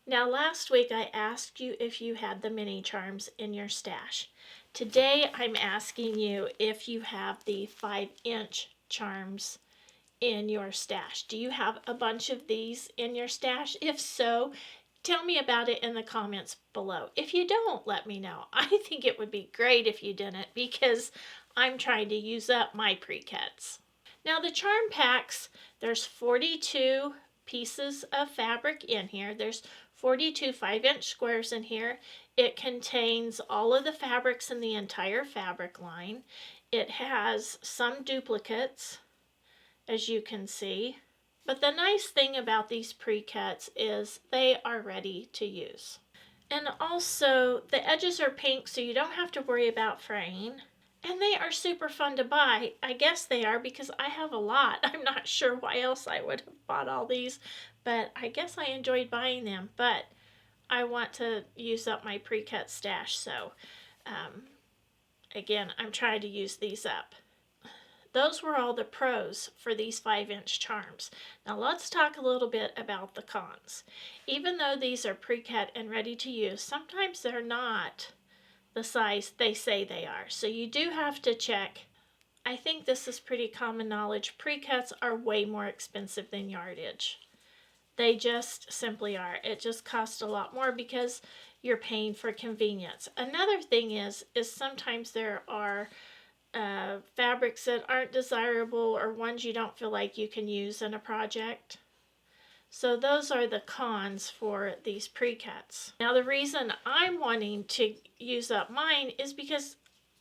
Now last week I asked you if you had the mini charms in your stash. Today I'm asking you if you have the 5-inch charms in your stash. Do you have a bunch of these in your stash? If so, tell me about it in the comments below. If you don't, let me know. I think it would be great if you didn't, because I'm trying to use up my precuts. Now the charm packs, there's 42 pieces of fabric in here. There's 42 5-inch squares in here. It contains all of the fabrics in the entire fabric line. It has some duplicates, as you can see. But the nice thing about these precuts is they are ready to use. And also the edges are pink, so you don't have to worry about fraying. And they are super fun to buy. I guess they are because I have a lot. I'm not sure why else I would have bought all these, but I guess I enjoyed buying them. But I want to use up my precut stash, so again, I'm trying to use these up. Those were all the pros for these 5-inch charms. Now let's talk a little bit about the cons. Even though these are precut and ready to use, sometimes they're not the size they say they are. So you do have to check. I think this is pretty common knowledge. Precuts are way more expensive than yardage. They just simply are. It just costs a lot more because you're paying for convenience. Another thing is sometimes there are fabrics that aren't desirable or ones you don't feel like you can use in a project. So those are the cons for these precuts. Now the reason I'm wanting to use up mine is because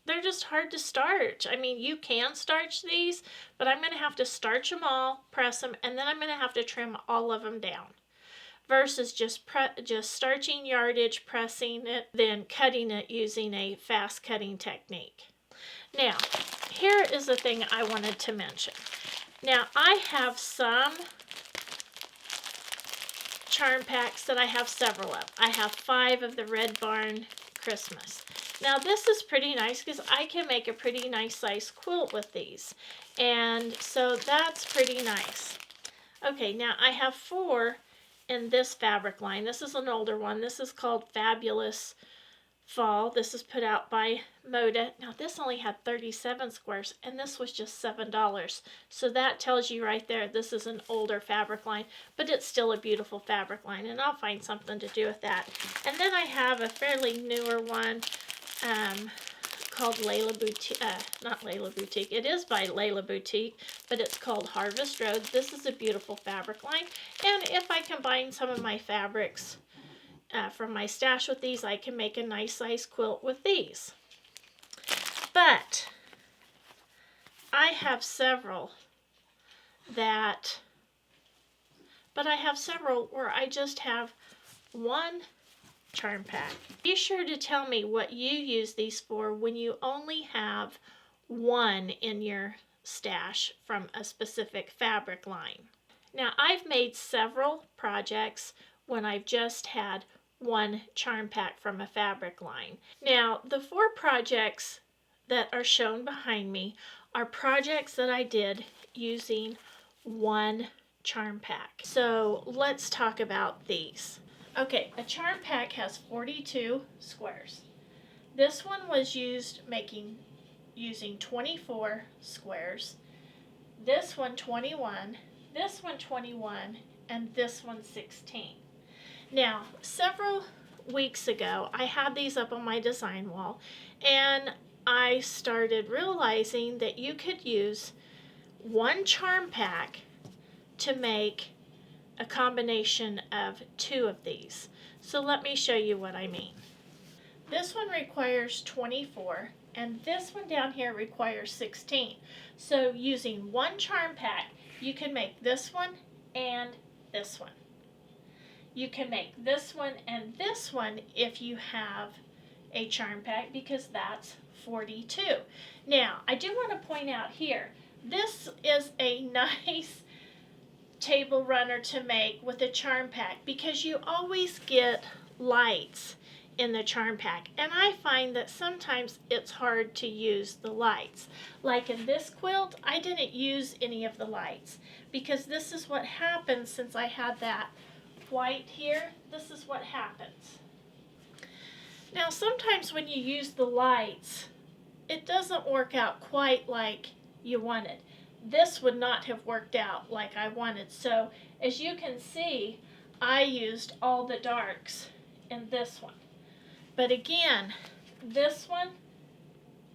they're just hard to starch. I mean, you can starch these, but I'm going to have to starch them all, press them, and then I'm going to have to trim all of them down. Versus just starching yardage, pressing it, then cutting it using a fast cutting technique. Now, here is the thing I wanted to mention. Now, I have some charm packs that I have several of. I have 5 of the Red Barn Christmas. Now this is pretty nice because I can make a pretty nice size quilt with these, and so that's pretty nice. Okay, now I have 4 in this fabric line. This is an older one. This is called Fabulous Fall. This is put out by Moda. Now this only had 37 squares and this was just $7. So that tells you right there this is an older fabric line, but it's still a beautiful fabric line, and I'll find something to do with that. And then I have a fairly newer one called Layla Boutique. Not Layla Boutique. It is by Layla Boutique, but it's called Harvest Road. This is a beautiful fabric line, and if I combine some of my fabrics from my stash with these, I can make a nice size quilt with these. But I have several where I just have one charm pack. Be sure to tell me what you use these for when you only have one in your stash from a specific fabric line. Now I've made several projects when I've just had one charm pack from a fabric line. Now the 4 projects that are shown behind me are projects that I did using one charm pack. So let's talk about these. Okay, a charm pack has 42 squares. This one was using 24 squares. This one 21, this one 21, and this one 16. Now, several weeks ago, I had these up on my design wall, and I started realizing that you could use one charm pack to make a combination of 2 of these. So let me show you what I mean. This one requires 24, and this one down here requires 16. So using one charm pack, you can make this one and this one. You can make this one and this one if you have a charm pack, because that's 42. Now, I do want to point out here, this is a nice table runner to make with a charm pack because you always get lights in the charm pack, and I find that sometimes it's hard to use the lights. Like in this quilt, I didn't use any of the lights because this is what happened since I had that white here, this is what happens. Now sometimes when you use the lights, it doesn't work out quite like you wanted. This would not have worked out like I wanted. So as you can see, I used all the darks in this one. But again, this one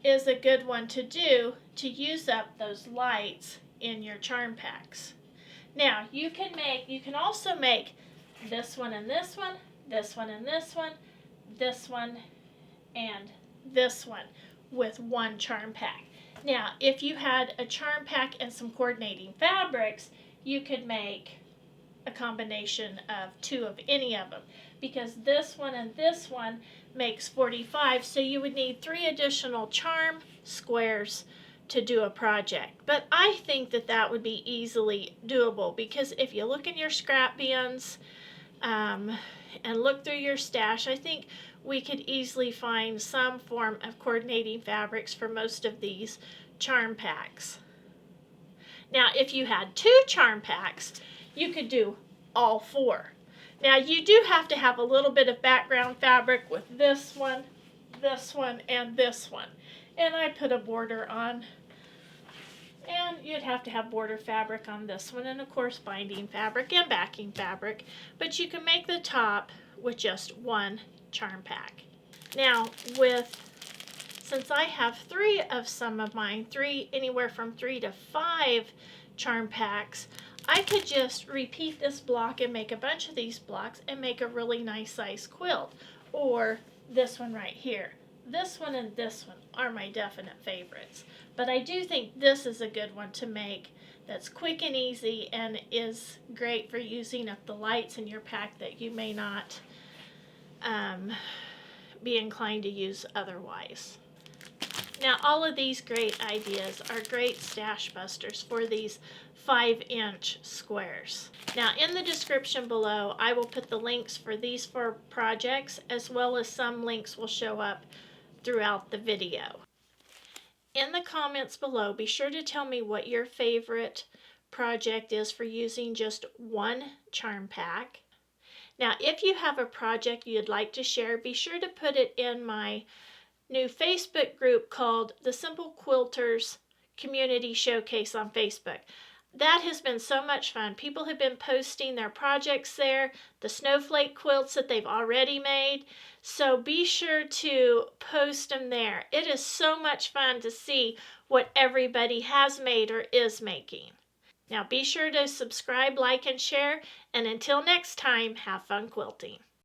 is a good one to do to use up those lights in your charm packs. Now you can also make this one and this one, this one and this one, this one and this one with one charm pack. Now if you had a charm pack and some coordinating fabrics, you could make a combination of two of any of them, because this one and this one makes 45, so you would need 3 additional charm squares to do a project. But I think that that would be easily doable, because if you look in your scrap bins and look through your stash, I think we could easily find some form of coordinating fabrics for most of these charm packs. Now if you had 2 charm packs, you could do all 4. Now you do have to have a little bit of background fabric with this one, and this one. And I put a border on. And you'd have to have border fabric on this one, and of course binding fabric and backing fabric. But you can make the top with just 1 charm pack. Now since I have 3 of some of mine, anywhere from 3 to 5 charm packs, I could just repeat this block and make a bunch of these blocks and make a really nice size quilt. Or this one right here. This one and this one are my definite favorites. But I do think this is a good one to make that's quick and easy and is great for using up the lights in your pack that you may not be inclined to use otherwise. Now all of these great ideas are great stash busters for these 5-inch squares. Now in the description below, I will put the links for these 4 projects, as well as some links will show up throughout the video. In the comments below, be sure to tell me what your favorite project is for using just 1 charm pack. Now if you have a project you'd like to share, be sure to put it in my new Facebook group called the Simple Quilters Community Showcase on Facebook. That has been so much fun. People have been posting their projects there, the snowflake quilts that they've already made. So be sure to post them there. It is so much fun to see what everybody has made or is making. Now be sure to subscribe, like, and share. And until next time, have fun quilting.